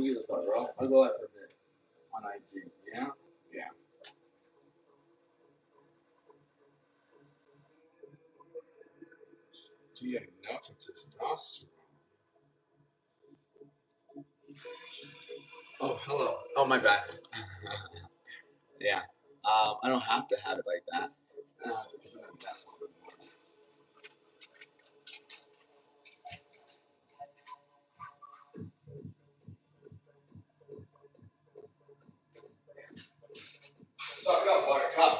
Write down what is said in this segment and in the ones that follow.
who gives a fuck, bro? I'll go out for a bit on IG. Yeah? Yeah. Do you get enough of testosterone? Oh, hello. Oh, my bad. Yeah. I don't have to have it like that. Suck it up, Buttercup.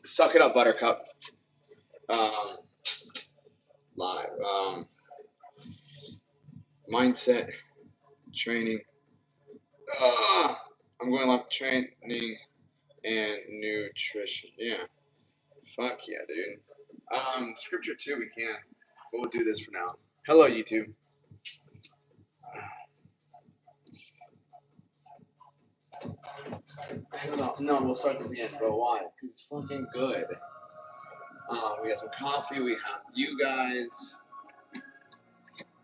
Suck it up, Buttercup. Live. Mindset training. I'm going live training and nutrition. Yeah. Fuck yeah, dude. Scripture too, we can. But we'll do this for now. Hello, YouTube. No, we'll start this again, bro. Why? Because it's fucking good. We got some coffee. We have you guys,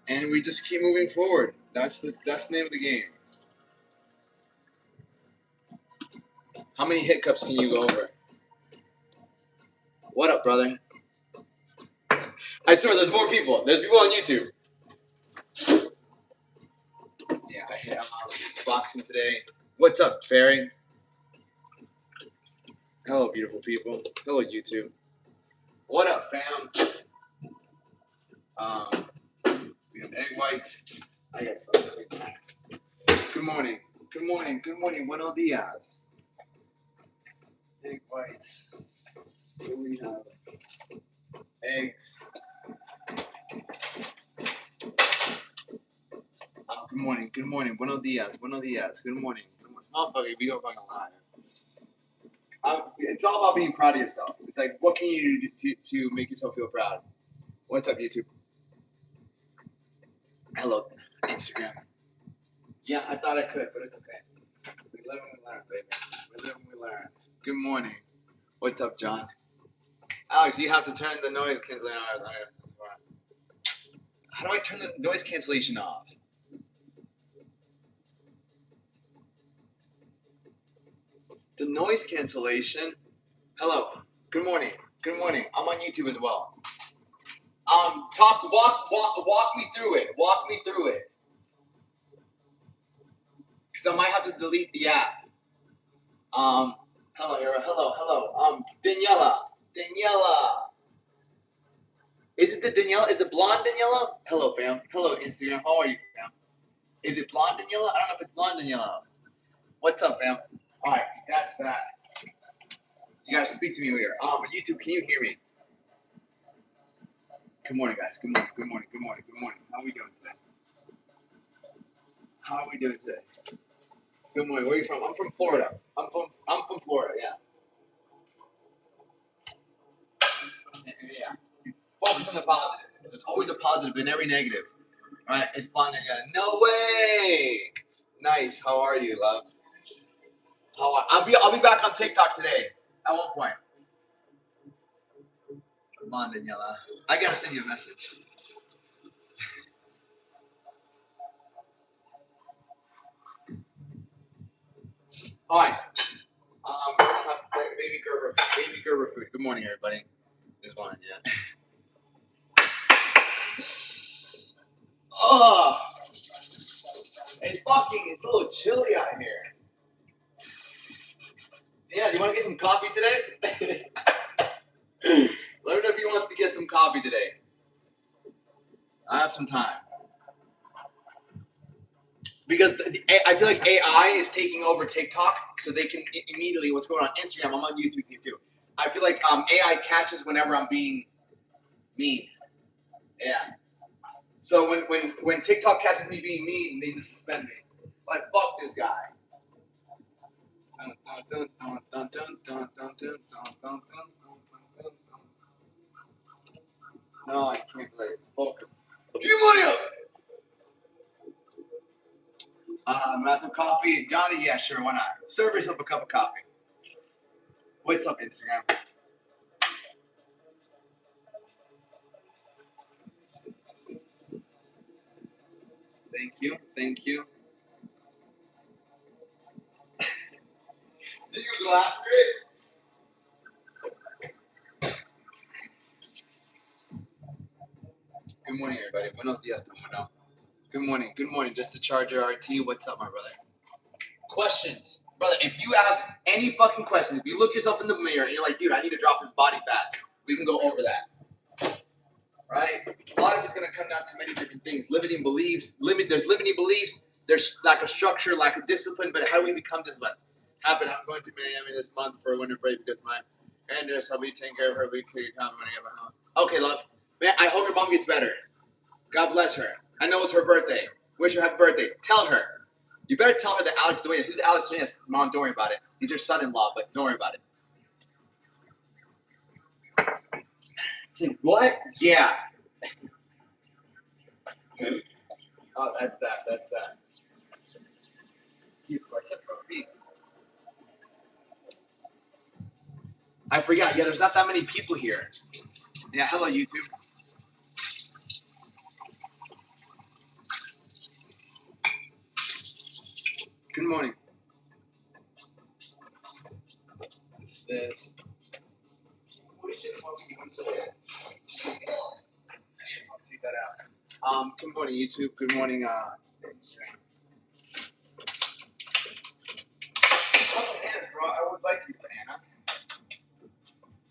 and we just keep moving forward. That's the name of the game. How many hiccups can you go over? What up, brother? I swear, there's more people. There's people on YouTube. Yeah, I hit boxing today. What's up, Fairy? Hello, beautiful people. Hello, YouTube. What up, fam? We have egg whites. I got fucking. Good morning. Good morning. Good morning. Buenos dias. Egg whites. Here we have eggs. Good morning. Good morning. Buenos dias. Buenos dias. Good morning. Oh, fuck it. We go fucking live. It's all about being proud of yourself. It's like, what can you do to make yourself feel proud? What's up, YouTube? Hello, Instagram. Yeah, I thought I could, but it's okay. We live and we learn, baby. We live and we learn. Good morning. What's up, John? Alex, you have to turn the noise cancellation off. How do I turn the noise cancellation off? The noise cancellation? Hello. Good morning. Good morning. I'm on YouTube as well. Walk me through it. Walk me through it. Because I might have to delete the app. Hello, Hera. Hello. Daniela. Is it the Daniela? Is it blonde Daniela? Hello, fam. Hello, Instagram. How are you, fam? Is it blonde Daniela? I don't know if it's blonde Daniela. What's up, fam? All right, that's that. You gotta speak to me here. YouTube, can you hear me? Good morning, guys. Good morning. How are we doing today? Good morning. Where are you from? I'm from Florida. I'm from Florida. Yeah. Yeah. Focus on the positives. There's always a positive in every negative. All right. It's fun. No way. Nice. How are you, love? I'll be back on TikTok today. At one point. Come on, Daniela. I gotta send you a message. All right. We're gonna have baby Gerber food. Good morning, everybody. This one, yeah. Oh, it's a little chilly out here. Yeah, you want to get some coffee today? Let me know if you want to get some coffee today. I have some time. Because I feel like AI is taking over TikTok, so they can immediately, what's going on Instagram, I'm on YouTube too. I feel like AI catches whenever I'm being mean. Yeah. So when TikTok catches me being mean, they just suspend me. Like, fuck this guy. No, I can't play it. Focus. Give me money up! Have some coffee. Johnny, yeah, sure, why not? Serve yourself a cup of coffee. What's up, Instagram? Thank you. Thank you. Did you go after it? Good morning, everybody. Buenos dias, Tomono. Good morning. Good morning. Just to Charger RT. What's up, my brother? Questions. Brother, if you have any fucking questions, if you look yourself in the mirror and you're like, dude, I need to drop this body fat, we can go over that. Right? A lot of it's going to come down to many different things. Limiting beliefs. There's limiting beliefs. There's lack of structure, lack of discipline. But how do we become disciplined? I'm going to Miami this month for a winter break because my grandness, I'll be taking care of her. We could come when I get home. Okay, love. Man, I hope your mom gets better. God bless her. I know it's her birthday. Wish her happy birthday. Tell her. You better tell her that Alex Duenas. Who's Alex Duenas? Mom, don't worry about it. He's your son-in-law, but don't worry about it. Say, what? Yeah. Oh, that's that. That's that. I forgot. Yeah, there's not that many people here. Yeah, hello, YouTube. Good morning. It's this. We should take that out. Good morning, YouTube. Good morning, Instagram. Bananas, bro. I would like to eat banana.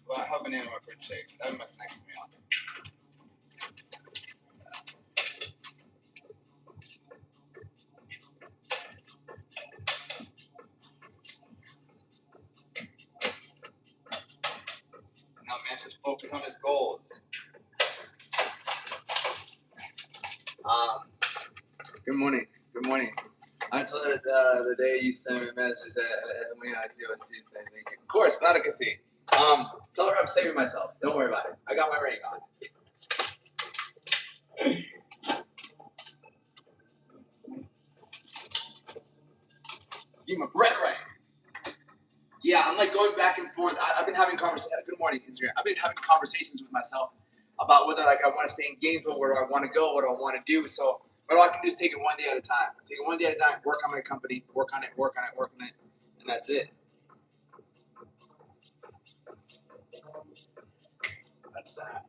Well, I have banana in my fridge today. That was my next meal. No, man, just focus on his goals. Good morning. Good morning. I told her the day you sent me a message that we had to do a seat thing. Of course, not a casino. Tell her I'm saving myself. Don't worry about it. I got my ring on. Give my bread right. Yeah, I'm like going back and forth. I've been having conversations. Good morning, Instagram. I've been having conversations with myself about whether like I want to stay in Gainesville, where do I want to go, what do I want to do. So what I can do is take it one day at a time. Take it one day at a time. Work on my company. Work on it. Work on it. Work on it. And that's it. That's that.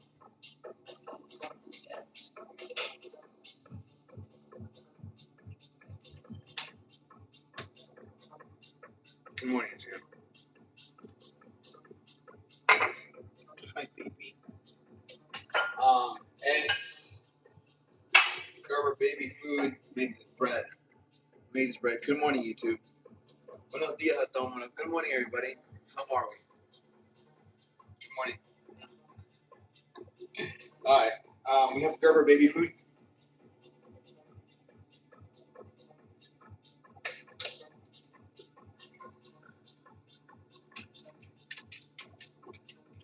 Good morning, Instagram. Hi, baby. Eggs. Gerber baby food makes bread. Makes bread. Good morning, YouTube. Buenos dias a todo mundo. Good morning, everybody. How are we? Good morning. All right. We have Gerber baby food.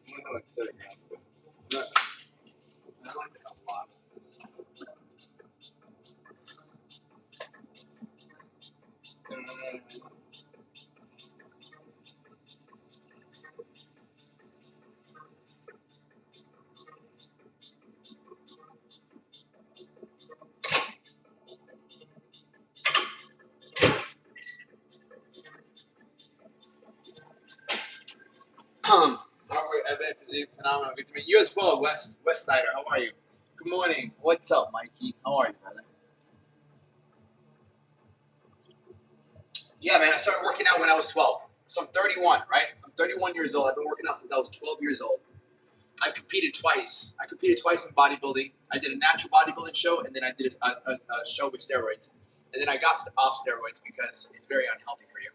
I'm gonna go like 30 grams. I like to have a lot of this. Evan Physique Phenomenal. Good to meet you as well, West Sider. How are you? Good morning. What's up, Mikey? How are you, brother? Yeah, man. I started working out when I was 12. So I'm 31, right? I'm 31 years old. I've been working out since I was 12 years old. I competed twice. I competed twice in bodybuilding. I did a natural bodybuilding show, and then I did a show with steroids. And then I got off steroids because it's very unhealthy for you.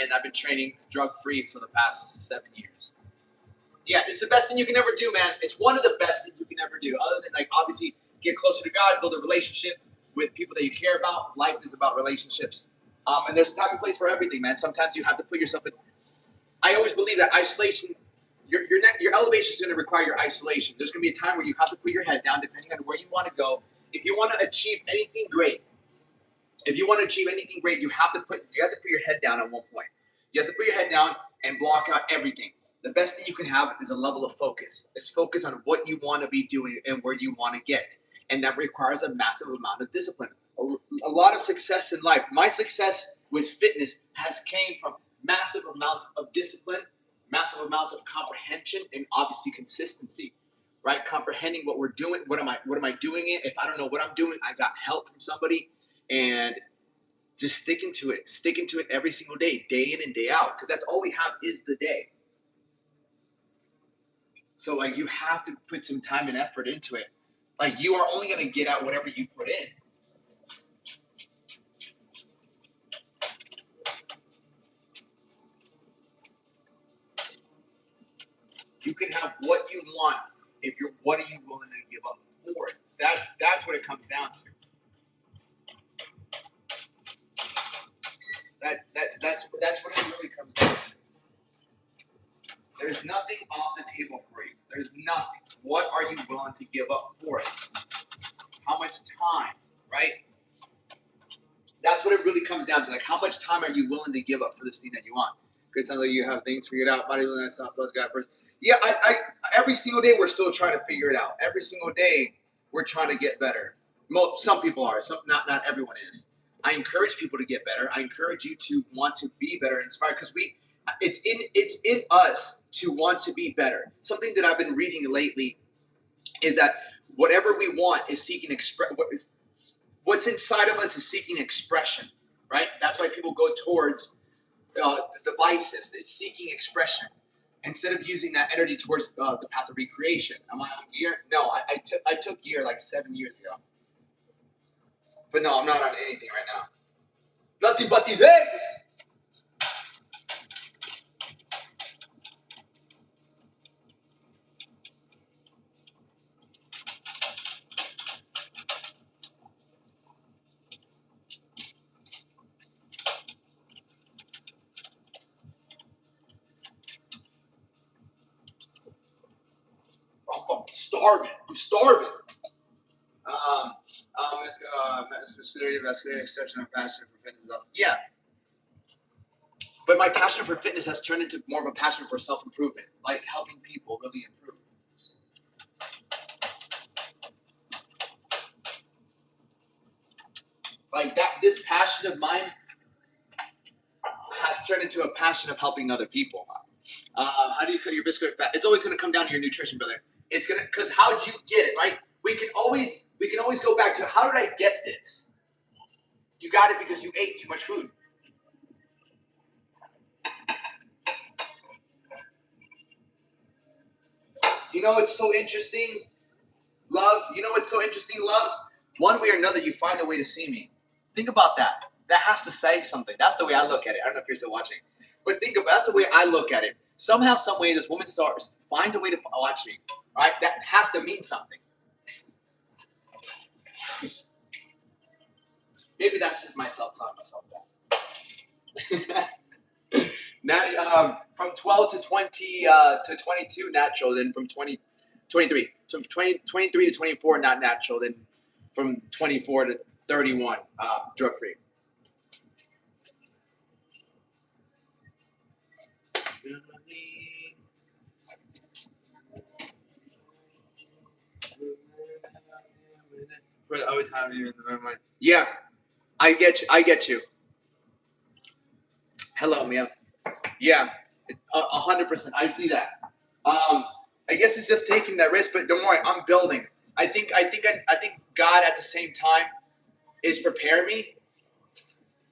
And I've been training drug-free for the past 7 years. Yeah, it's the best thing you can ever do, man. It's one of the best things you can ever do. Other than, like, obviously, get closer to God, build a relationship with people that you care about. Life is about relationships. And there's a time and place for everything, man. Sometimes you have to put yourself in. I always believe that isolation, your elevation is going to require your isolation. There's going to be a time where you have to put your head down, depending on where you want to go. If you want to achieve anything great, you have to put your head down at one point. You have to put your head down and block out everything. The best thing you can have is a level of focus. It's focus on what you want to be doing and where you want to get. And that requires a massive amount of discipline. a lot of success in life. My success with fitness has came from massive amounts of discipline, massive amounts of comprehension, and obviously consistency. Right, comprehending what we're doing. What am I doing it? If I don't know what I'm doing, I got help from somebody, and just sticking to it every single day, day in and day out, because that's all we have is the day. So like you have to put some time and effort into it. Like you are only gonna get out whatever you put in. You can have what you want if you're what are you willing to give up for it. That's what it comes down to. That's what it really comes down to. There's nothing off the table for you. There's nothing. What are you willing to give up for it? How much time, right? That's what it really comes down to. Like, how much time are you willing to give up for this thing that you want? Because it sounds like you have things figured out. Bodybuilding, that's not those guys first. Yeah, I every single day we're still trying to figure it out. Every single day we're trying to get better. Some people are. Some not everyone is. I encourage people to get better. I encourage you to want to be better, inspired, because it's in us to want to be better. Something that I've been reading lately is that whatever we want is seeking what's inside of us is seeking expression, right? That's why people go towards the devices. It's seeking expression instead of using that energy towards the path of recreation. Am I on gear? No, I took gear like 7 years ago, but no, I'm not on anything right now. Nothing but these eggs. I'm starving. I'm starving. Vascularity, exceptional passion for fitness. Yeah, but my passion for fitness has turned into more of a passion for self improvement, like helping people really improve. Like that, this passion of mine has turned into a passion of helping other people. How do you cut your viscous fat? It's always going to come down to your nutrition, brother. It's gonna because how did you get it, right? We can always go back to how did I get this? You got it because you ate too much food. You know it's so interesting, love. You know what's so interesting, love? One way or another, you find a way to see me. Think about that. That has to say something. That's the way I look at it. I don't know if you're still watching, but think about that's the way I look at it. Somehow, some way, this woman finds a way to watch me. Right? That has to mean something. Maybe that's just myself telling myself that. Now, from 12 to 20 to 22, natural. Then from 23. So from 23 to 24, not natural. Then from 24 to 31, drug free. But I always have you in my mind. Yeah, I get you. I get you. Hello, man. Yeah, 100%. I see that. I guess it's just taking that risk, but don't worry, I'm building. I think God at the same time is preparing me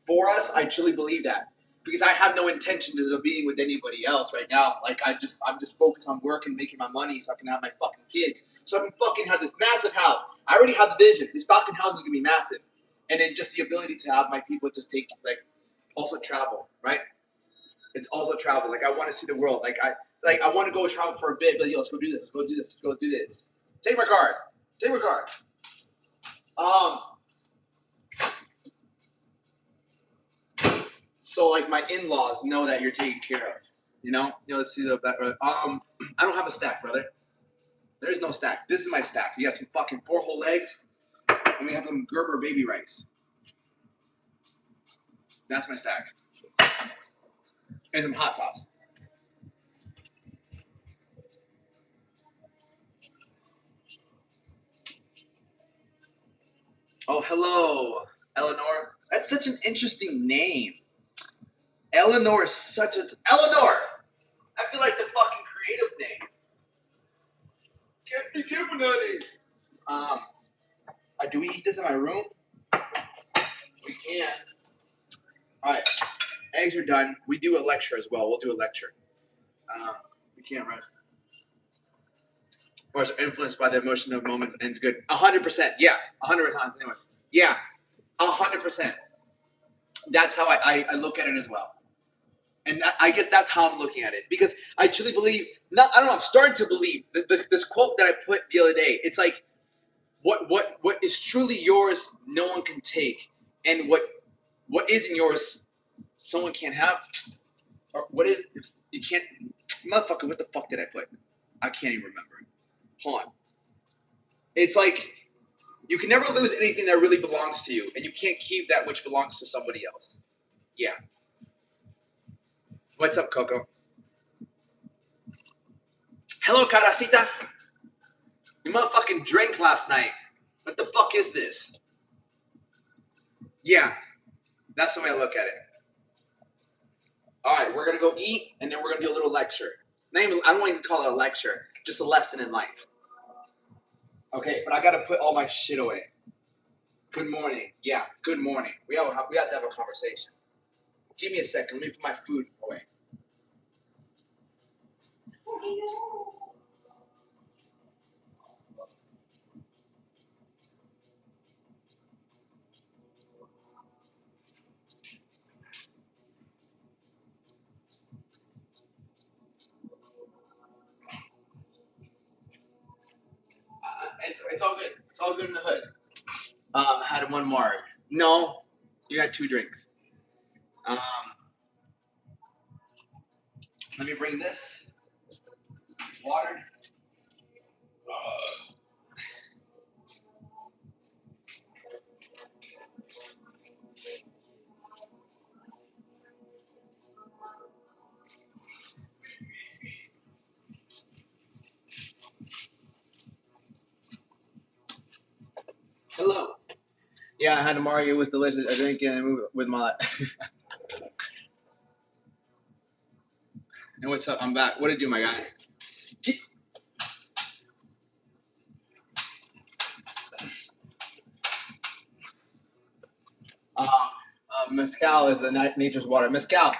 for us. I truly believe that because I have no intentions of being with anybody else right now. Like I'm just focused on work and making my money so I can have my fucking kids. So I can fucking have this massive house. I already have the vision. This fucking house is gonna be massive, and then just the ability to have my people just take like also travel, right? It's also travel. Like I want to see the world. Like I want to go travel for a bit. But yo, let's go do this. Let's go do this. Let's go do this. Take my card. Take my card. Um. So like my in-laws know that you're taken care of. Let's see the back. I don't have a stack, brother. There is no stack. This is my stack. You got some fucking 4 whole legs, and we have some Gerber baby rice. That's my stack. And some hot sauce. Oh, hello. Eleanor. That's such an interesting name. Eleanor is such a Eleanor. I feel like the fucking creative name. Can't be careful nowadays. Do we eat this in my room? We can. All right. Eggs are done. We do a lecture as well. We'll do a lecture. We can't run. Or is influenced by the emotion of moments and it's good. 100%. Yeah. 100%. Anyways. Yeah. 100%. That's how I look at it as well. And I guess that's how I'm looking at it. Because I truly believe, I don't know, I'm starting to believe this quote that I put the other day. It's like, what is truly yours, no one can take. And what isn't yours, someone can't have. Or what is, you can't, motherfucker, what the fuck did I put? I can't even remember. Hold on. It's like, you can never lose anything that really belongs to you. And you can't keep that which belongs to somebody else. Yeah. What's up, Coco? Hello, Caracita. You motherfucking drank last night. What the fuck is this? Yeah, that's the way I look at it. All right, we're going to go eat, and then we're going to do a little lecture. I don't want to call it a lecture, just a lesson in life. Okay, but I got to put all my shit away. Good morning. Yeah, good morning. We have to have a conversation. Give me a second. Let me put my food away. It's all good. It's all good in the hood. I had one more. No, you had 2 drinks. Let me bring this water. Hello. Yeah, I had a Mario. It was delicious. I drank it and I moved with my. And what's up? I'm back. What did you do, my guy? Mezcal is the nature's water. Mezcal.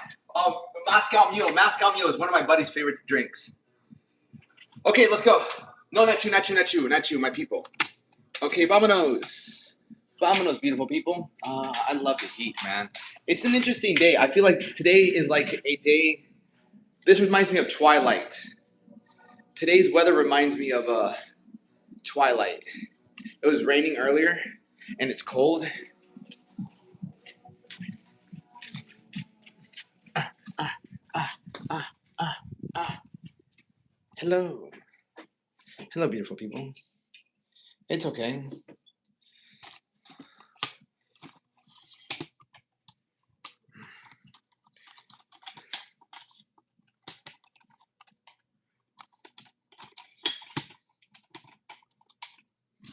Moscow Mule. Moscow Mule is one of my buddy's favorite drinks. Okay, let's go. No, not you, my people. Okay, vámonos. Vámonos, beautiful people. I love the heat, man. It's an interesting day. I feel like today is like a day. This reminds me of Twilight. Today's weather reminds me of Twilight. It was raining earlier, and it's cold. Hello. Hello, beautiful people. It's okay.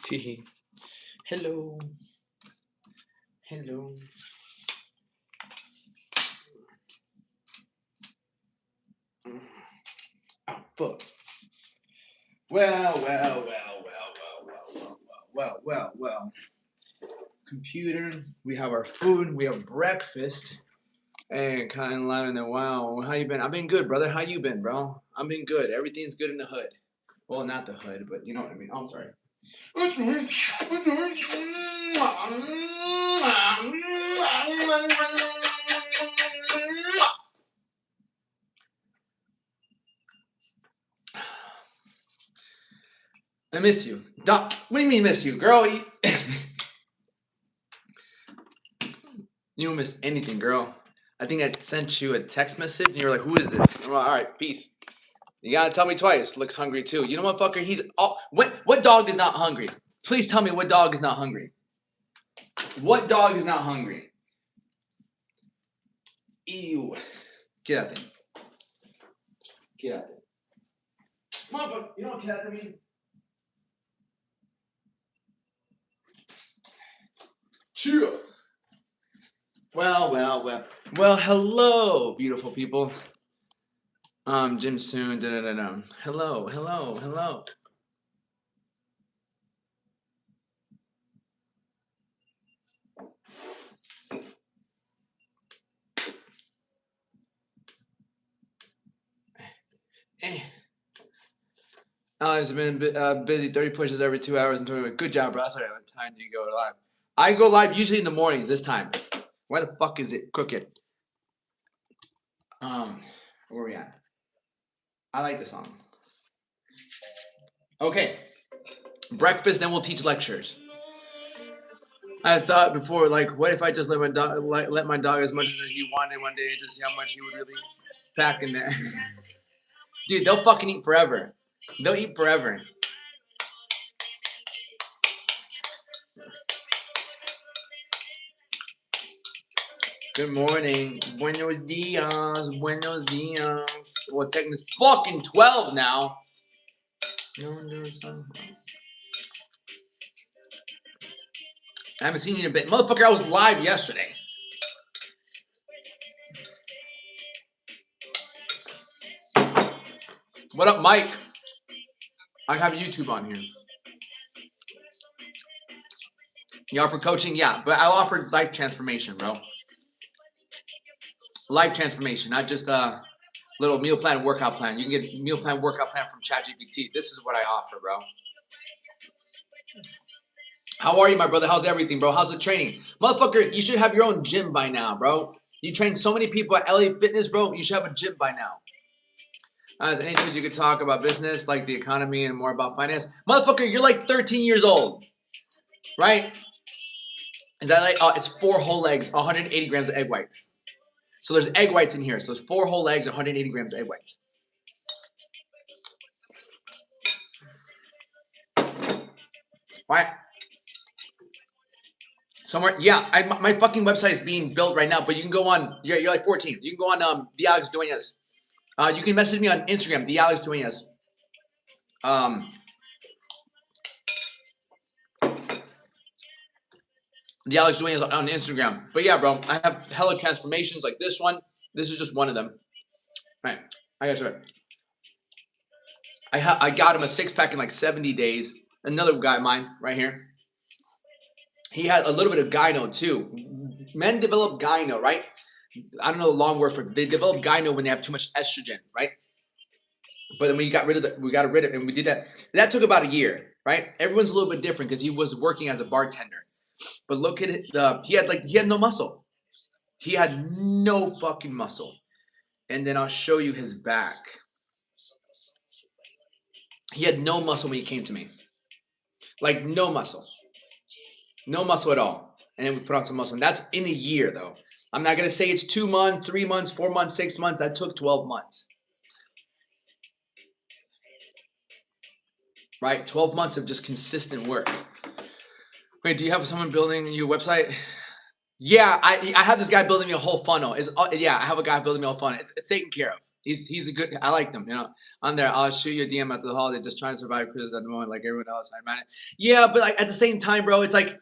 Teehee. Hello. Hello. Oh, fuck. Well. Computer. We have our food. We have breakfast. And kind of living there. Wow. How you been? I've been good, brother. How you been, bro? I've been good. Everything's good in the hood. Well, not the hood, but you know what I mean. I'm sorry. I miss you. Doc, what do you mean miss you, girl? You don't miss anything, girl. I think I sent you a text message and you were like, who is this? Well, all right, peace. You gotta tell me twice. Looks hungry too. You know what, fucker? What dog is not hungry? Please tell me what dog is not hungry. What dog is not hungry? Ew. Get out there. Get out there. Motherfucker, you know what cat I mean? Chill. Well, hello, beautiful people. Jim Soon. Hello. Eh. Alex has been busy 30 pushes every 2 hours and 20 minutes. Good job, bro. That's what time do you go live? I go live usually in the mornings this time. Why the fuck is it crooked? Where we at? I like the song. Okay. Breakfast, then we'll teach lectures. I thought before, like, what if I just let my dog as much as he wanted one day to see how much he would really pack in there? Dude, they'll fucking eat forever. They'll eat forever. Good morning. Buenos dias. Buenos dias. Well, technically, it's fucking 12 now. I haven't seen you in a bit. Motherfucker, I was live yesterday. What up, Mike? I have YouTube on here. You offer coaching? Yeah, but I offered life transformation, bro. Life transformation, not just a little meal plan, workout plan. You can get meal plan, workout plan from ChatGPT. This is what I offer, bro. How are you, my brother? How's everything, bro? How's the training? Motherfucker, you should have your own gym by now, bro. You train so many people at LA Fitness, bro. You should have a gym by now. As any news you could talk about business, like the economy and more about finance. Motherfucker, you're like 13 years old, right? Is that like, it's 4 whole eggs, 180 grams of egg whites. So there's egg whites in here. So there's 4 whole eggs, 180 grams of egg whites. Right? Somewhere, yeah. My fucking website is being built right now, but you can go on. You're like 14. You can go on the Alex Duenas. You can message me on Instagram, the Alex Duenas. The Alex Duenas on Instagram. But yeah, bro, I have hella transformations like this one. This is just one of them. Right. I got you. I got him a 6-pack in like 70 days. Another guy of mine right here. He had a little bit of gyno too. Men develop gyno, right? I don't know the long word for it. They develop gyno when they have too much estrogen, right? But then we got rid of it. We got rid of it, and we did that. That took about a year, right? Everyone's a little bit different because he was working as a bartender. But look at it. He had no muscle. He had no fucking muscle. And then I'll show you his back. He had no muscle when he came to me. Like no muscle. No muscle at all. And then we put on some muscle. And that's in a year though. I'm not going to say it's 2 months, 3 months, 4 months, 6 months. That took 12 months. Right? 12 months of just consistent work. Wait, do you have someone building your website? Yeah, I have this guy building me a whole funnel. Yeah, I have a guy building me a whole funnel. It's taken care of. He's a good. I like them. You know, on there, I'll shoot you a DM after the holiday. Just trying to survive Christmas at the moment, like everyone else. I man. Yeah, but like at the same time, bro, it's like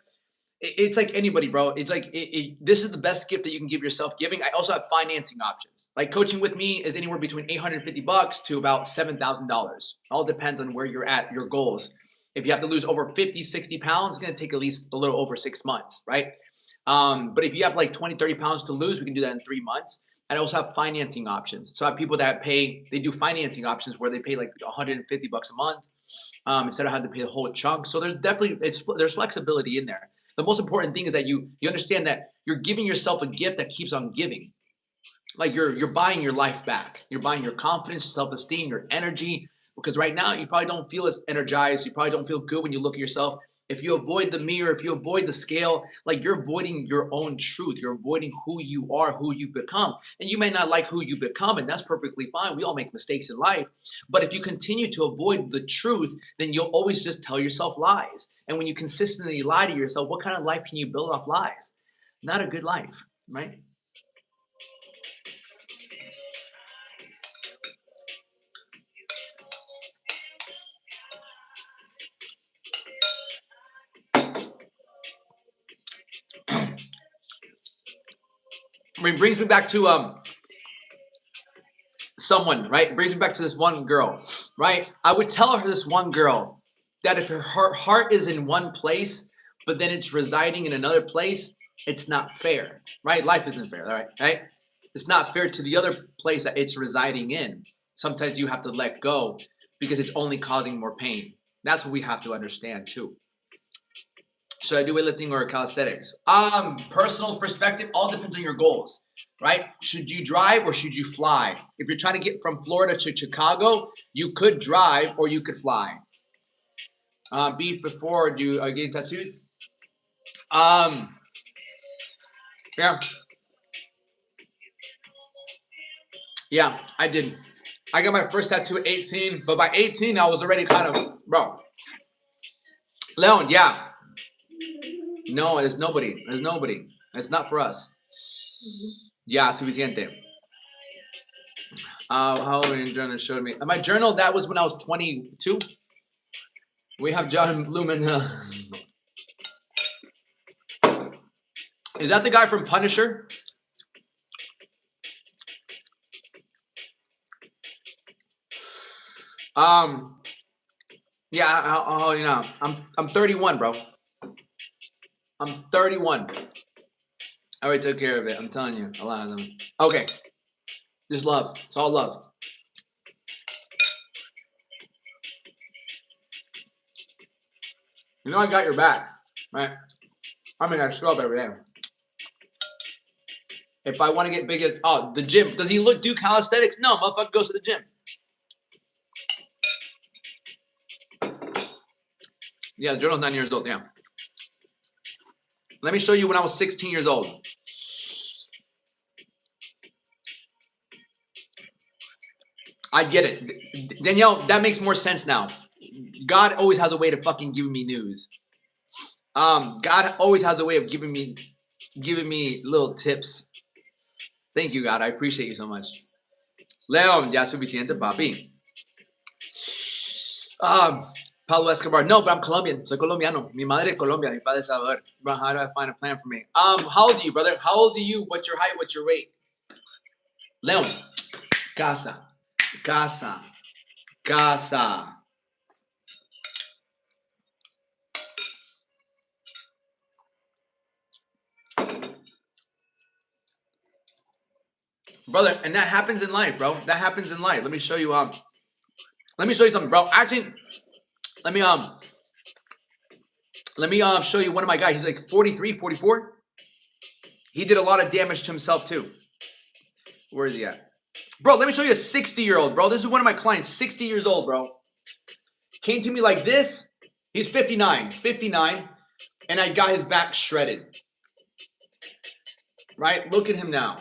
anybody, bro. It's like this is the best gift that you can give yourself. Giving. I also have financing options. Like coaching with me is anywhere between $850 to about $7,000. All depends on where you're at, your goals. If you have to lose over 50, 60 pounds, it's going to take at least a little over 6 months, right? But if you have like 20, 30 pounds to lose, we can do that in 3 months. And I also have financing options. So I have people that they do financing options where they pay like $150 a month instead of having to pay the whole chunk. So there's flexibility in there. The most important thing is that you understand that you're giving yourself a gift that keeps on giving. Like you're buying your life back. You're buying your confidence, self-esteem, your energy. Because right now you probably don't feel as energized. You probably don't feel good when you look at yourself. If you avoid the mirror, if you avoid the scale, like you're avoiding your own truth. You're avoiding who you are, who you become. And you may not like who you become, and that's perfectly fine. We all make mistakes in life. But if you continue to avoid the truth, then you'll always just tell yourself lies. And when you consistently lie to yourself, what kind of life can you build off lies? Not a good life, right? I mean, brings me back to someone, right? It brings me back to this one girl, right? I would tell her, this one girl, that if her heart is in one place, but then it's residing in another place, it's not fair, right? Life isn't fair, all right? Right? It's not fair to the other place that it's residing in. Sometimes you have to let go because it's only causing more pain. That's what we have to understand too. Should I do weightlifting or calisthenics? Personal perspective, all depends on your goals, right? Should you drive or should you fly? If you're trying to get from Florida to Chicago, you could drive or you could fly. Beef before do getting tattoos? Yeah. Yeah, I did. I got my first tattoo at 18, but by 18, I was already kind of, bro. Leon, yeah. No, there's nobody. There's nobody. It's not for us. Yeah, suficiente. How old your journal showed me? My journal, that was when I was 22. We have John Lumen. Is that the guy from Punisher? Yeah, how you know? I'm 31, bro. I'm 31. I already took care of it. I'm telling you, a lot of them. Okay, just love. It's all love. You know I got your back, right? I mean, I show up every day. If I want to get big, the gym. Does he do calisthenics? No, motherfucker goes to the gym. Yeah, Journal's 9 years old. Yeah. Let me show you when I was 16 years old. I get it. Danielle, that makes more sense now. God always has a way to fucking give me news. God always has a way of giving me little tips. Thank you, God. I appreciate you so much. Leon, ya suficiente, papi. Pablo Escobar. No, but I'm Colombian. Soy colombiano. Mi madre es Colombia. Mi padre es Salvador. Bro, how do I find a plan for me? How old are you, brother? How old are you? What's your height? What's your weight? Leon. Casa. Casa. Casa. Brother, and that happens in life, bro. That happens in life. Let me show you something, bro. Actually, let me show you one of my guys. He's like 43, 44. He did a lot of damage to himself too. Where is he at? Bro, let me show you a 60-year-old, bro. This is one of my clients, 60 years old, bro. Came to me like this. He's 59, and I got his back shredded. Right? Look at him now.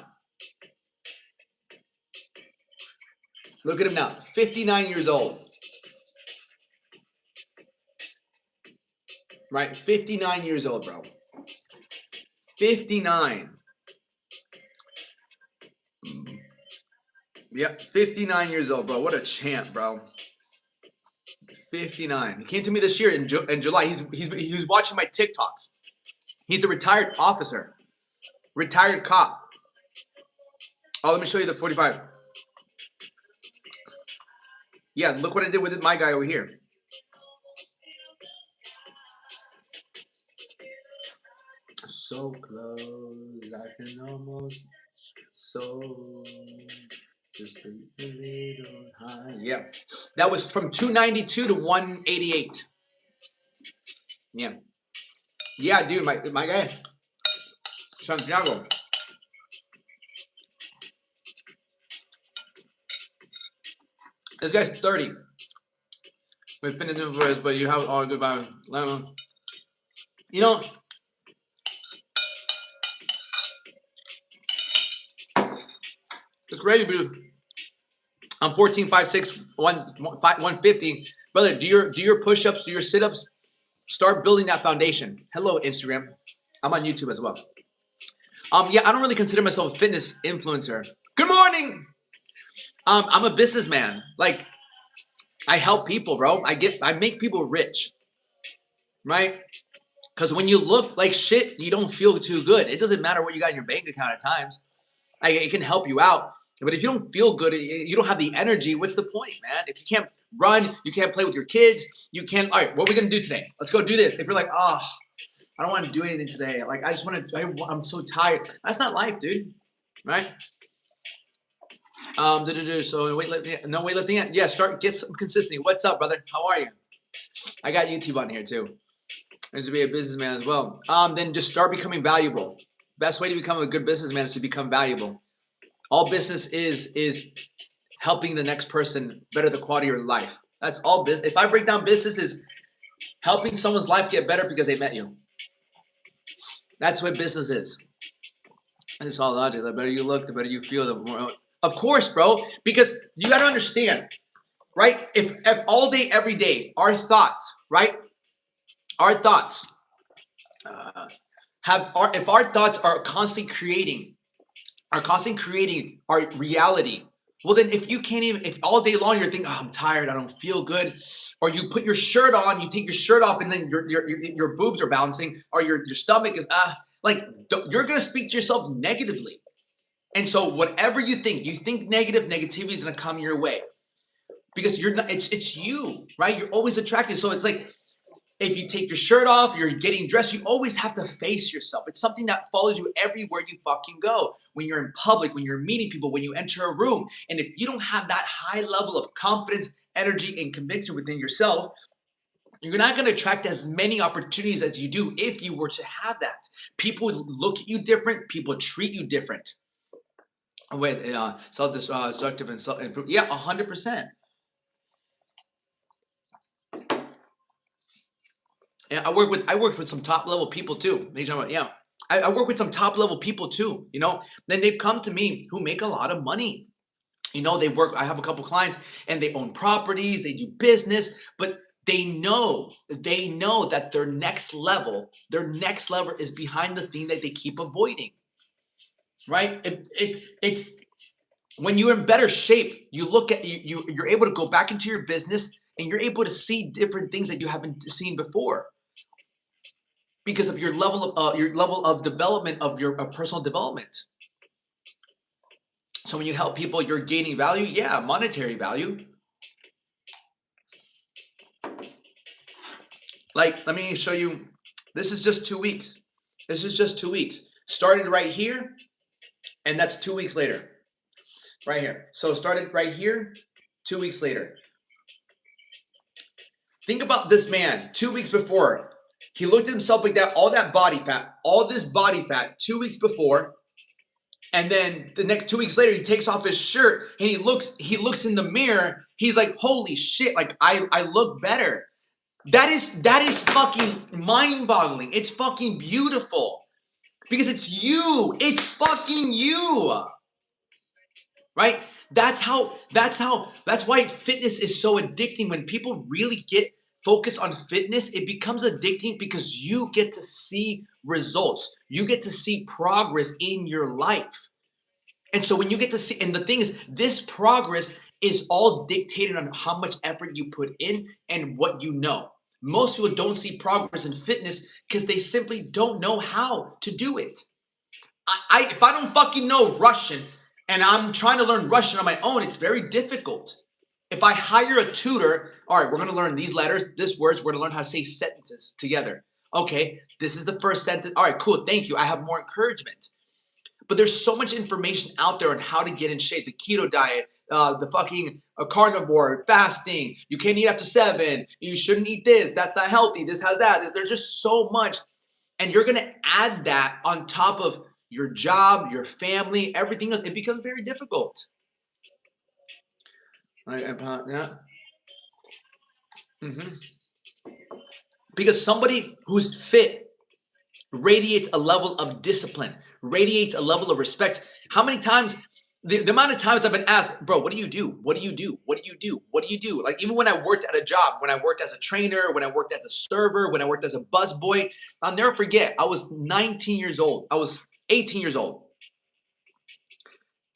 Look at him now, 59 years old. Right? 59 years old, bro. 59. Yep, 59 years old, bro. What a champ, bro. 59. He came to me this year in July. He was watching my TikToks. He's a retired officer. Retired cop. Oh, let me show you the 45. Yeah, look what I did with my guy over here. So close, I can almost just a little high. Yeah, that was from 292 to 188. Yeah, yeah, dude, my guy, Santiago. This guy's 30. We've been in for this, but you have all good vibes. You know, it's crazy, dude. I'm 14, 5, 6, 150. Brother, do your push-ups, do your sit-ups. Start building that foundation. Hello, Instagram. I'm on YouTube as well. Yeah, I don't really consider myself a fitness influencer. Good morning. I'm a businessman. Like, I help people, bro. I make people rich. Right? Because when you look like shit, you don't feel too good. It doesn't matter what you got in your bank account at times. It can help you out. But if you don't feel good, you don't have the energy, what's the point, man? If you can't run, you can't play with your kids, you can't, all right, what are we going to do today? Let's go do this. If you're like, oh, I don't want to do anything today. Like, I just want to, I'm so tired. That's not life, dude. Right? So weightlifting. Yeah, get some consistency. What's up, brother? How are you? I got YouTube on here too. And to be a businessman as well. Then just start becoming valuable. Best way to become a good businessman is to become valuable. All business is helping the next person better the quality of your life. That's all business. If I break down business, is helping someone's life get better because they met you. That's what business is. And it's all logic. The better you look, the better you feel, the more. Of course, bro. Because you got to understand, right? If all day, every day, our thoughts, right? Our thoughts if our thoughts are constantly creating our reality. Well, then if all day long you're thinking, oh, I'm tired, I don't feel good, or you put your shirt on, you take your shirt off, and then your boobs are bouncing, or your stomach is you're gonna speak to yourself negatively. And so whatever you think negativity is gonna come your way because you're not. It's you, right? You're always attracted. So it's like, if you take your shirt off, you're getting dressed, you always have to face yourself. It's something that follows you everywhere you fucking go. When you're in public, when you're meeting people, when you enter a room. And if you don't have that high level of confidence, energy, and conviction within yourself, you're not going to attract as many opportunities as you do if you were to have that. People look at you different. People treat you different. With self-destructive and self-improve. Yeah, 100%. Yeah, I worked with some top level people too. I work with some top level people too. Then they've come to me who make a lot of money. I have a couple clients and they own properties, they do business, but they know that their next level is behind the thing that they keep avoiding. Right? It's when you're in better shape, you're able to go back into your business and you're able to see different things that you haven't seen before. Because of your level of development of your personal development. So when you help people, you're gaining value. Yeah, monetary value. Like, let me show you. This is just 2 weeks. Started right here, and that's 2 weeks later. Right here. So started right here, 2 weeks later. Think about this man 2 weeks before. He looked at himself like that, all this body fat 2 weeks before. And then the next 2 weeks later, he takes off his shirt and he looks in the mirror. He's like, holy shit, like I look better. That is fucking mind-boggling. It's fucking beautiful. Because it's you. It's fucking you. Right? That's why fitness is so addicting. When people really get focused on fitness, it becomes addicting because you get to see results. You get to see progress in your life. And so when you get to see, and the thing is, this progress is all dictated on how much effort you put in and what you know. Most people don't see progress in fitness because they simply don't know how to do it. If I don't fucking know Russian and I'm trying to learn Russian on my own, it's very difficult. If I hire a tutor, all right, we're going to learn these letters, these words, we're going to learn how to say sentences together. Okay, this is the first sentence. All right, cool, thank you. I have more encouragement. But there's so much information out there on how to get in shape. The keto diet, the fucking carnivore, fasting. You can't eat after 7. You shouldn't eat this. That's not healthy. This has that. There's just so much. And you're going to add that on top of your job, your family, everything else. It becomes very difficult. Yeah. Because somebody who's fit radiates a level of discipline, radiates a level of respect. How many times, the amount of times I've been asked, bro, what do you do? What do you do? What do you do? What do you do? Like, even when I worked at a job, when I worked as a trainer, when I worked as a server, when I worked as a busboy, I'll never forget. I was 19 years old. I was 18 years old.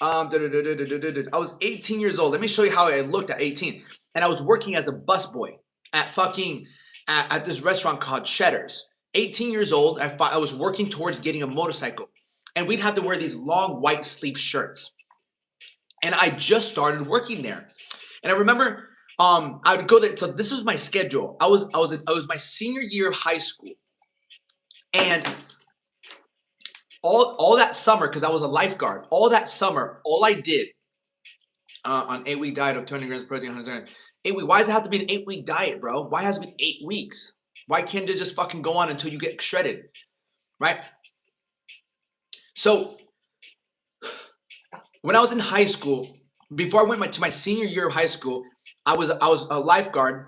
I was 18 years old. Let me show you how I looked at 18. And I was working as a busboy at this restaurant called Cheddar's. 18 years old, I was working towards getting a motorcycle. and we'd have to wear these long white sleeve shirts. And I just started working there, and I remember I would go there. So this was my schedule. I was my senior year of high school, and all that summer, because I was a lifeguard, all that summer, all I did on 8-week diet of 200 grams of protein, 100 grams. 8 week. Why does it have to be an 8-week diet, bro? Why has it been 8 weeks? Why can't it just fucking go on until you get shredded, right? So when I was in high school, before I went to my senior year of high school, I was a lifeguard.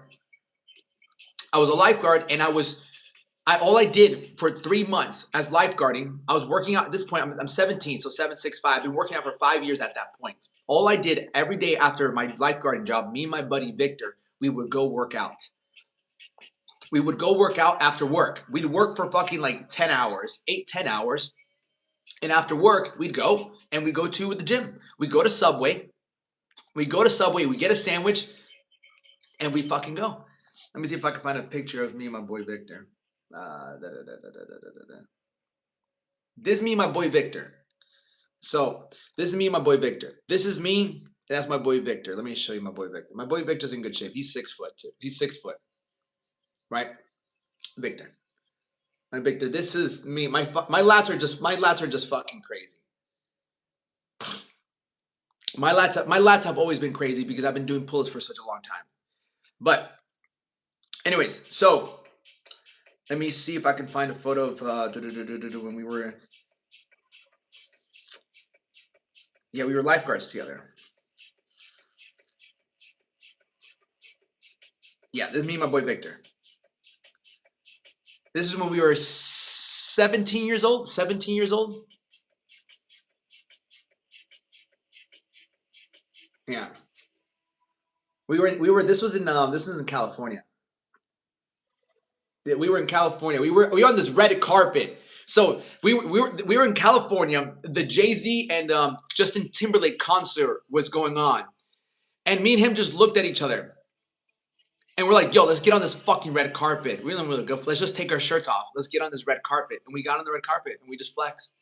I was a lifeguard, and all I did for 3 months as lifeguarding, I was working out at this point. I'm 17, so 7, 6, 5. I've been working out for 5 years at that point. All I did every day after my lifeguarding job, me and my buddy Victor, we would go work out. We would go work out after work. We'd work for fucking like 10 hours, 10 hours. And after work, we'd go and we'd go to the gym. We'd go to Subway. We get a sandwich, and we fucking go. Let me see if I can find a picture of me and my boy Victor. This is me and my boy Victor. So this is me and my boy Victor. This is me. That's my boy Victor. Let me show you my boy Victor. My boy Victor's in good shape. He's 6 foot too. He's 6 foot. Right? Victor. And Victor, this is me. My lats are just fucking crazy. My lats have always been crazy because I've been doing pull-ups for such a long time. But anyways, so let me see if I can find a photo of when we were lifeguards together. Yeah, this is me and my boy Victor. This is when we were 17 years old. 17 years old. Yeah. We were this was in California. We were in California. We were on this red carpet. So we were in California. The Jay-Z and Justin Timberlake concert was going on. And me and him just looked at each other. And we're like, yo, let's get on this fucking red carpet. We don't really go. Let's just take our shirts off. Let's get on this red carpet. And we got on the red carpet and we just flexed.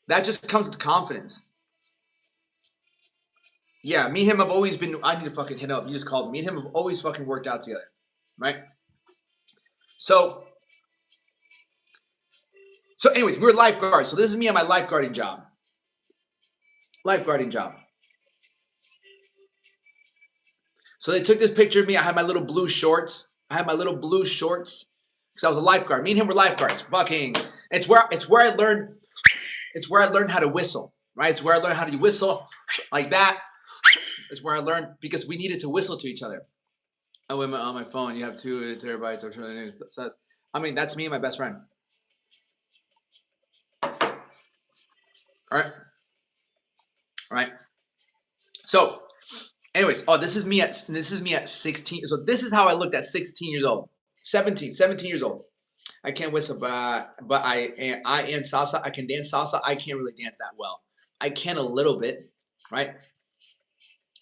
That just comes with confidence. Yeah, me and him have always been. I need to fucking hit up. You just called me. Me and him have always fucking worked out together. Right? So anyways, we were lifeguards. So this is me on my lifeguarding job. So they took this picture of me. I had my little blue shorts. Because I was a lifeguard. Me and him were lifeguards. Fucking. It's where I learned. It's where I learned how to whistle. Right? It's where I learned how to whistle like that. It's where I learned because we needed to whistle to each other. Oh, on my phone, you have 2 terabytes of says. I mean, that's me and my best friend. All right. So, anyways, this is me at 16. So this is how I looked at 16 years old. 17 years old. I can't whistle, but I am salsa. I can dance salsa. I can't really dance that well. I can a little bit, right?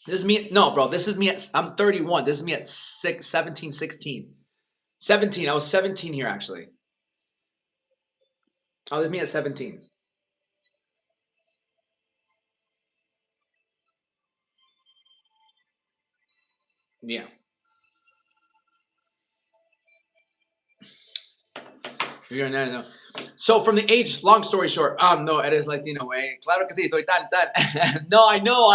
This is me. No, bro. This is me at. I'm 31. This is me at 17, 16. 17. I was 17 here actually. Oh, this is me at 17. Yeah. So from the age, long story short, no, eres Latino, way. Claro que sí, soy tan. No, I know.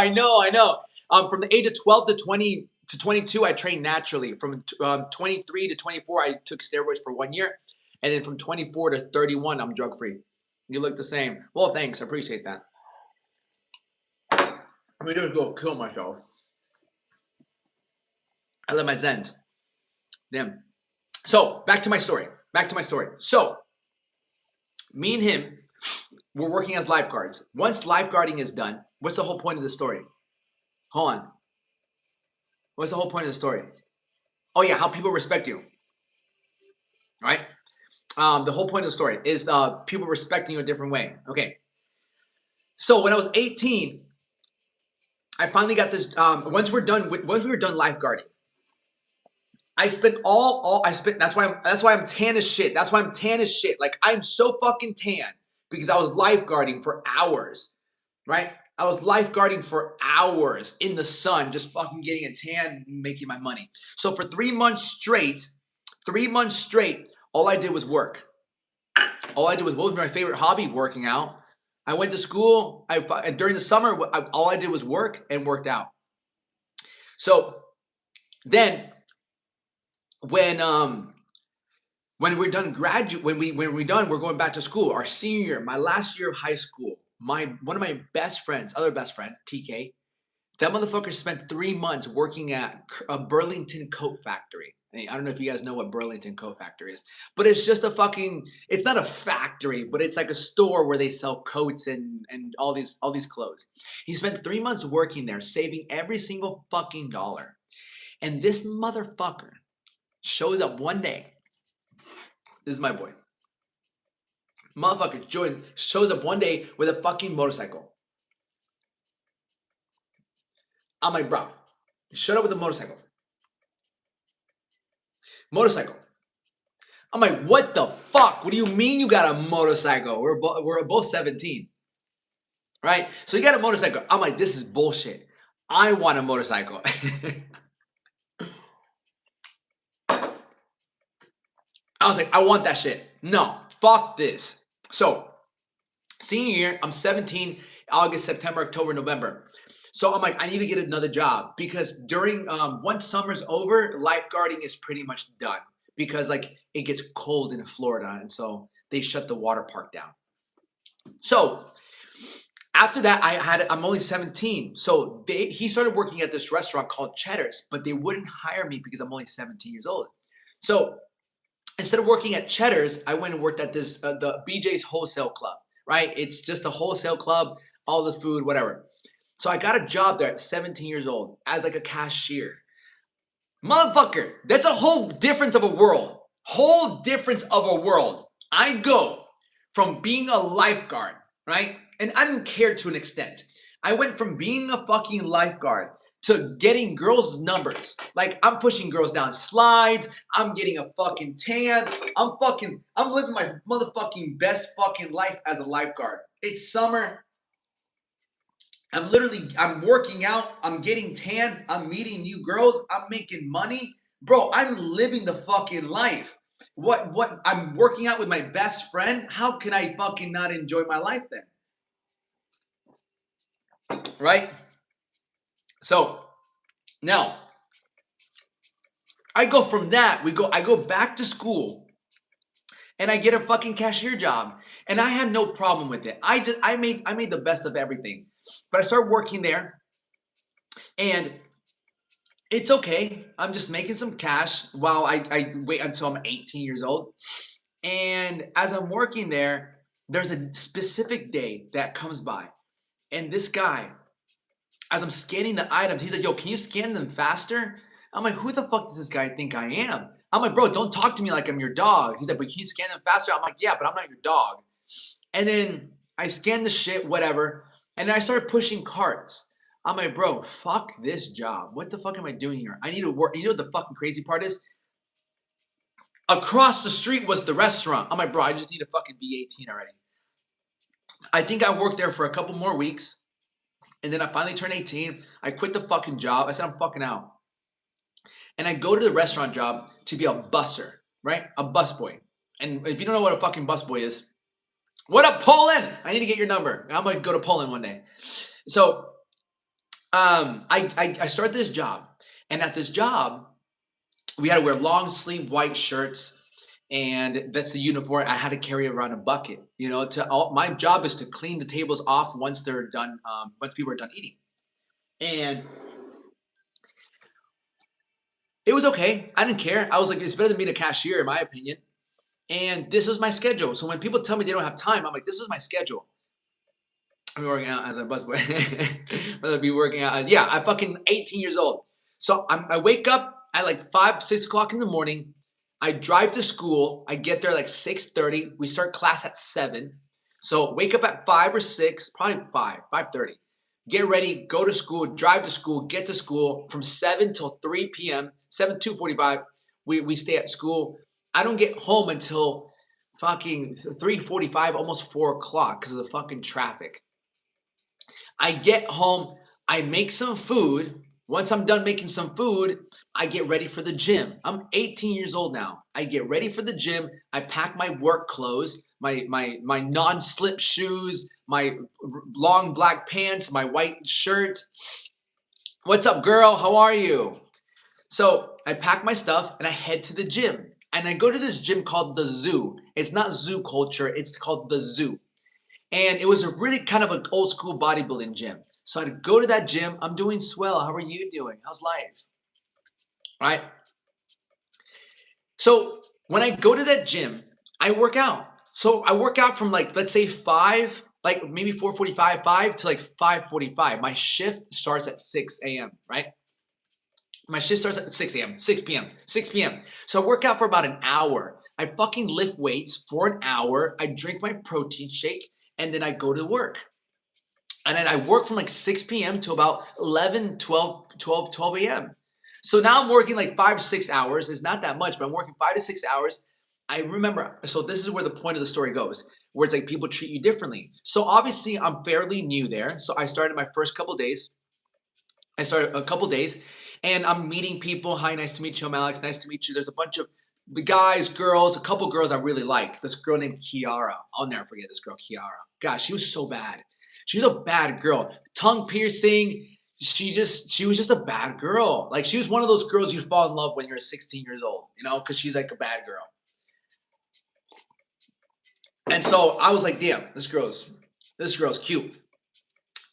From the age of 12 to 20 to 22, I trained naturally. From 23 to 24, I took steroids for 1 year. And then from 24 to 31, I'm drug free. You look the same. Well, thanks. I appreciate that. I'm going to go kill myself. I love my Zens. Damn. So back to my story. So me and him were working as lifeguards. Once lifeguarding is done, what's the whole point of the story? Hold on. What's the whole point of the story? Oh yeah, how people respect you. Right? The whole point of the story is people respecting you a different way. Okay. So when I was 18, I finally got this. Once we were done lifeguarding, I spent that's why I'm tan as shit. Like I'm so fucking tan because I was lifeguarding for hours, right? I was lifeguarding for hours in the sun, just fucking getting a tan, making my money. So for 3 months straight, all I did was work. All I did was, what was my favorite hobby? Working out. I went to school. And during the summer, all I did was work and worked out. So then, when we're done we're going back to school. Our senior year, my last year of high school. One of my best friends, other best friend, TK, that motherfucker spent 3 months working at a Burlington coat factory. I don't know if you guys know what Burlington coat factory is, but it's just it's not a factory, but it's like a store where they sell coats and all these clothes. He spent 3 months working there, saving every single fucking dollar. And this motherfucker shows up one day. This is my boy. Motherfucker shows up one day with a fucking motorcycle. I'm like, bro, shut up with the motorcycle. I'm like, what the fuck? What do you mean you got a motorcycle? We're both 17, right? So you got a motorcycle. I'm like, this is bullshit. I want a motorcycle. I was like, I want that shit. No, fuck this. So senior year, I'm 17, August, September, October, November. So I'm like, I need to get another job because during once summer's over, lifeguarding is pretty much done because like it gets cold in Florida, and so they shut the water park down. So after that, I'm only 17. So he started working at this restaurant called Cheddar's, but they wouldn't hire me because I'm only 17 years old. So instead of working at Cheddar's, I went and worked at this the BJ's Wholesale Club, right? It's just a wholesale club, all the food, whatever. So I got a job there at 17 years old as like a cashier. Motherfucker, that's a whole difference of a world. Whole difference of a world. I go from being a lifeguard, right? And I didn't care to an extent. I went from being a fucking lifeguard to getting girls' numbers. Like I'm pushing girls down slides. I'm getting a fucking tan. I'm living my motherfucking best fucking life as a lifeguard. It's summer. I'm working out, I'm getting tan, I'm meeting new girls, I'm making money. Bro, I'm living the fucking life. What I'm working out with my best friend? How can I fucking not enjoy my life then? Right? So now I go from that, I go back to school and I get a fucking cashier job. And I had no problem with it. I made the best of everything. But I started working there, and it's okay. I'm just making some cash while I wait until I'm 18 years old. And as I'm working there, there's a specific day that comes by. And this guy, as I'm scanning the items, he's like, yo, can you scan them faster? I'm like, who the fuck does this guy think I am? I'm like, bro, don't talk to me like I'm your dog. He's like, but can you scan them faster? I'm like, yeah, but I'm not your dog. And then I scanned the shit, whatever. And then I started pushing carts. I'm like, bro, fuck this job. What the fuck am I doing here? I need to work. You know what the fucking crazy part is? Across the street was the restaurant. I'm like, bro, I just need to fucking be 18 already. I think I worked there for a couple more weeks. And then I finally turned 18. I quit the fucking job. I said, I'm fucking out. And I go to the restaurant job to be a busser, right? A busboy. And if you don't know what a fucking busboy is, what up, Poland? I need to get your number. I'm going to go to Poland one day. So I started this job. And at this job, we had to wear long sleeve white shirts. And that's the uniform. I had to carry around a bucket. You know, my job is to clean the tables off once they're done, once people are done eating. And it was okay. I didn't care. I was like, it's better than being a cashier, in my opinion. And this was my schedule. So when people tell me they don't have time, I'm like, this is my schedule. I'm working out as a busboy. I'll be working out. Yeah, I'm fucking 18 years old. So I wake up at like 5, 6 o'clock in the morning. I drive to school. I get there like 6:30. We start class at 7. So wake up at 5 or 6, probably 5:30. Get ready, go to school, drive to school, get to school from 7 till 3 p.m., 7 to 2:45. We stay at school. I don't get home until fucking 3:45, almost 4 o'clock because of the fucking traffic. I get home, I make some food. Once I'm done making some food, I get ready for the gym. I'm 18 years old now. I get ready for the gym. I pack my work clothes, my non-slip shoes, my long black pants, my white shirt. What's up, girl? How are you? So I pack my stuff and I head to the gym. And I go to this gym called the Zoo. It's not zoo culture, it's called the Zoo. And it was a really kind of an old school bodybuilding gym. So I'd go to that gym. I'm doing swell. How are you doing? How's life? All right. So when I go to that gym, I work out. So I work out from like, let's say 5, like maybe 4:45, 5 to like 5:45. My shift starts at 6 a.m., right? My shift starts at 6 a.m., 6 p.m., 6 p.m. So I work out for about an hour. I fucking lift weights for an hour. I drink my protein shake and then I go to work. And then I work from like 6 p.m. to about 11, 12 a.m. So now I'm working like 5 to 6 hours. It's not that much, but I'm working 5 to 6 hours. I remember, so this is where the point of the story goes, where it's like people treat you differently. So obviously I'm fairly new there. So I started my first couple days. I started a couple days and I'm meeting people. Hi, nice to meet you. I'm Alex. Nice to meet you. There's a bunch of the guys, girls, a couple girls I really like. This girl named Kiara. I'll never forget this girl, Kiara. Gosh, she was so bad. She was a bad girl. Tongue piercing. She was just a bad girl. Like she was one of those girls you fall in love when you're 16 years old, you know, because she's like a bad girl. And so I was like, damn, this girl's cute.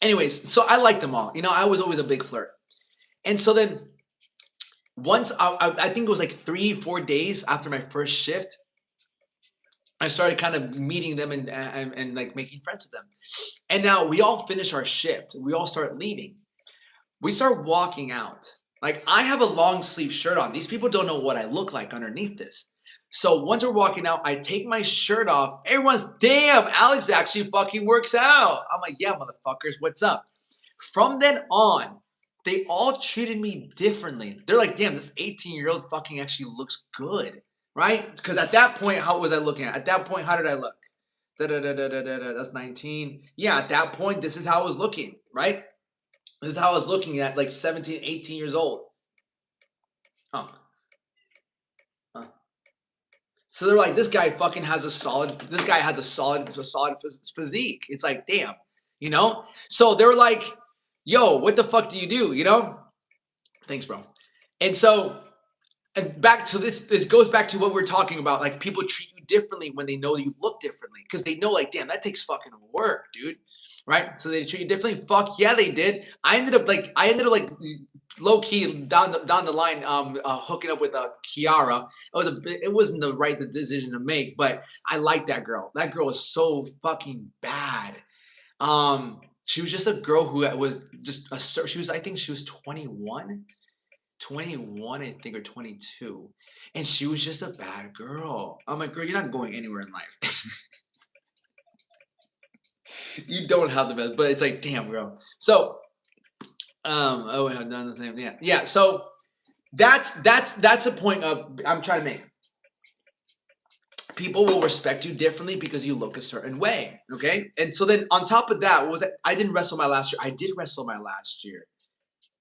Anyways, so I like them all. You know, I was always a big flirt. And so then once I think it was like 3-4 days after my first shift, I started kind of meeting them and like making friends with them. And now we all finish our shift. We all start leaving. We start walking out. Like I have a long sleeve shirt on. These people don't know what I look like underneath this. So once we're walking out, I take my shirt off. Everyone's, damn, Alex actually fucking works out. I'm like, yeah, motherfuckers, what's up? From then on, they all treated me differently. They're like, damn, this 18-year-old fucking actually looks good, right? Because at that point, how was I looking at? At that point, how did I look? That's 19. Yeah, at that point, this is how I was looking, right? This is how I was looking at like 17, 18 years old. Oh. So they're like, this guy fucking has a solid physique. It's like, damn, you know? So they were like, yo, what the fuck do you do? You know? Thanks, bro. And so, and back to this goes back to what we're talking about. Like people treat you differently when they know you look differently. Because they know, like, damn, that takes fucking work, dude. Right? So they treat you differently. Fuck yeah, they did. I ended up like low key down the line, hooking up with Kiara. It wasn't the right decision to make, but I like that girl. That girl was so fucking bad. She was just a girl who was just I think she was 21, I think, or 22, and she was just a bad girl. I'm like, girl, you're not going anywhere in life. You don't have the best, but it's like, damn, girl. So, oh, I have done the same. Yeah. So that's the point of I'm trying to make. People will respect you differently because you look a certain way. Okay. And so then on top of that, what was it? I didn't wrestle my last year. I did wrestle my last year.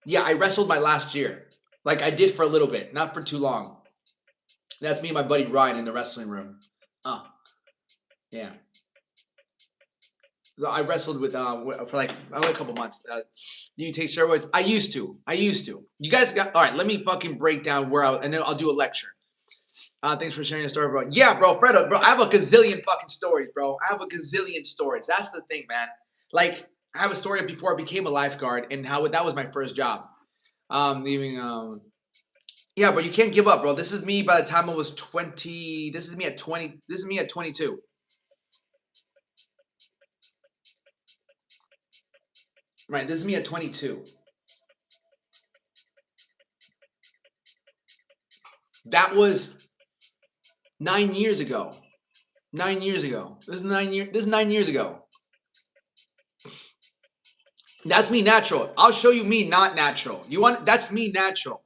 Yeah, I wrestled my last year. Like I did for a little bit, not for too long. That's me and my buddy Ryan in the wrestling room. Oh, yeah. So I wrestled with for like only a couple months. Do you take steroids? I used to. You guys got all right. Let me fucking break down and then I'll do a lecture. Thanks for sharing your story, bro. Yeah, bro, Fredo, bro. I have a gazillion fucking stories, bro. I have a gazillion stories. That's the thing, man. Like I have a story before I became a lifeguard and how that was my first job. Yeah, but you can't give up, bro. This is me by the time I was 20. This is me at 20. This is me at 22. Right, this is me at 22. That was 9 years ago. 9 years ago. This is 9 years ago. That's me natural. I'll show you me not natural. That's me natural.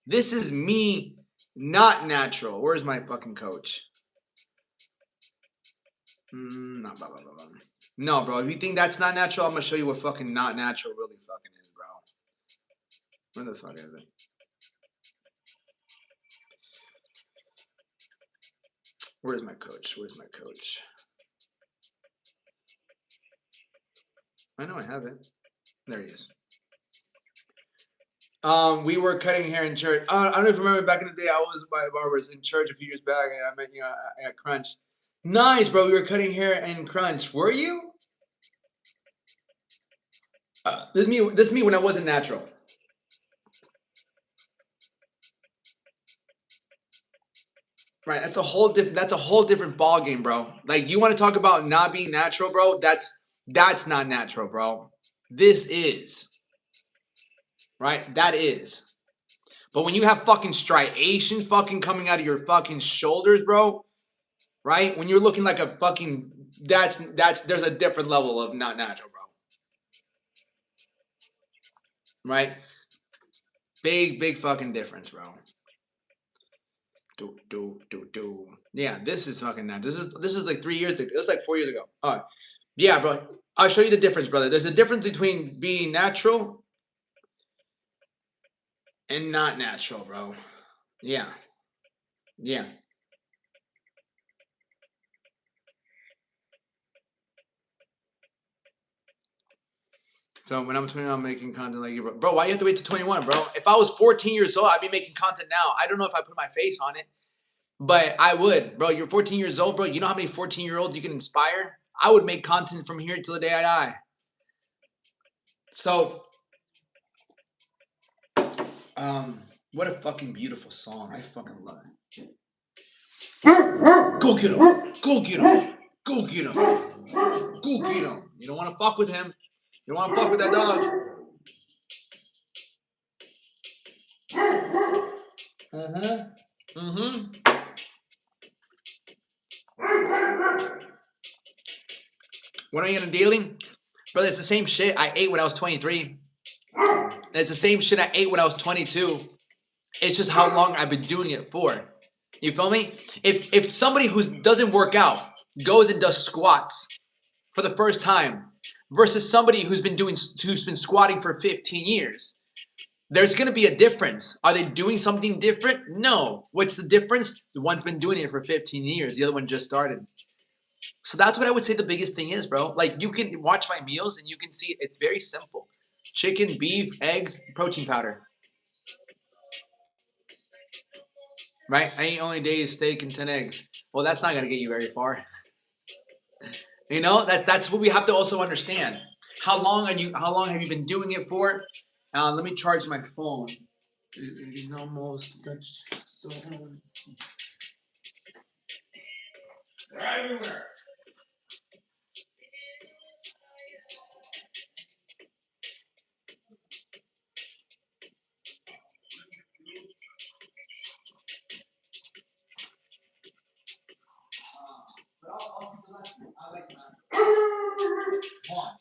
This is me not natural. Where's my fucking coach? No, blah, blah, blah, blah. No, bro. If you think that's not natural, I'm gonna show you what fucking not natural really fucking is, bro. Where the fuck is it? Where's my coach? Where's my coach? I know I have it. There he is. We were cutting hair in church. I don't know if you remember back in the day. I was by barbers in church a few years back, and I met you at Crunch. Nice, bro. We were cutting hair in Crunch. Were you? This is me. This is me when I wasn't natural. Right. That's a whole different. That's a whole different ball game, bro. Like you want to talk about not being natural, bro? That's not natural, bro. This is right. That is. But when you have fucking striation fucking coming out of your fucking shoulders, bro, right? When you're looking like a fucking that's there's a different level of not natural, bro. Right? Big fucking difference, bro. Do. Yeah, this is fucking not. This is like 3 years ago. This is like 4 years ago. All right. Yeah, bro. I'll show you the difference, brother. There's a difference between being natural and not natural, bro. Yeah. Yeah. So when I'm 21, I'm making content like you, bro. Bro, why do you have to wait to 21, bro? If I was 14 years old, I'd be making content now. I don't know if I put my face on it, but I would, bro. You're 14 years old, bro. You know how many 14-year-olds you can inspire? I would make content from here till the day I die. So, what a fucking beautiful song. I fucking love it. Go get him. Go get him. Go get him. Go get him. You don't want to fuck with him. You don't want to fuck with that dog. When are you gonna dealing? Brother, it's the same shit I ate when I was 23. It's the same shit I ate when I was 22. It's just how long I've been doing it for. You feel me? If somebody who doesn't work out goes and does squats for the first time versus somebody who's been squatting for 15 years, there's gonna be a difference. Are they doing something different? No. What's the difference? The one's been doing it for 15 years. The other one just started. So that's what I would say the biggest thing is, bro. Like you can watch my meals and you can see it's very simple. Chicken, beef, eggs, protein powder. Right? I eat only days steak and 10 eggs. Well, that's not gonna get you very far. You know, that's what we have to also understand. How long have you been doing it for? Let me charge my phone. It's almost they're everywhere. But I'll keep the last one. I like that. One.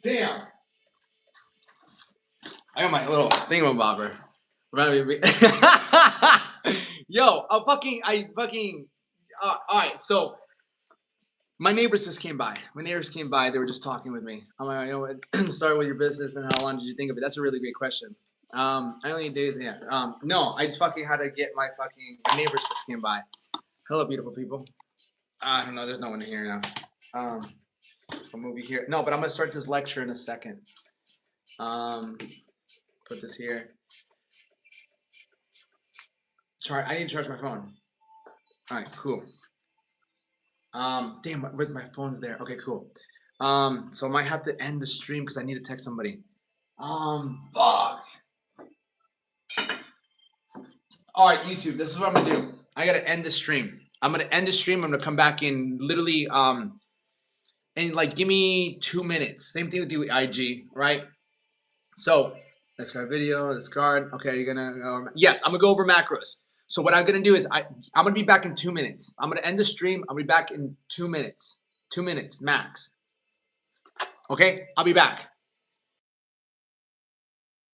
Damn. I got my little thingamabobber. Yo, all right, so my neighbors just came by. They were just talking with me. I'm like, start with your business and how long did you think of it? That's a really great question. I only days, yeah. No, I just fucking had to get my neighbors just came by. Hello, beautiful people. I don't know. There's no one here now. A movie here. No, but I'm gonna start this lecture in a second. Put this here. I need to charge my phone. All right, cool. Damn, where's my phone's there? Okay, cool. So I might have to end the stream because I need to text somebody. Fuck. All right, YouTube. This is what I'm gonna do. I gotta end the stream. I'm gonna end the stream. I'm gonna come back in literally and like give me 2 minutes. Same thing with you, IG, right? So let's go video, discard. Okay, you're gonna go. Yes, I'm gonna go over macros. So what I'm gonna do is I'm gonna be back in 2 minutes. I'm gonna end the stream. I'll be back in 2 minutes. 2 minutes max. Okay, I'll be back.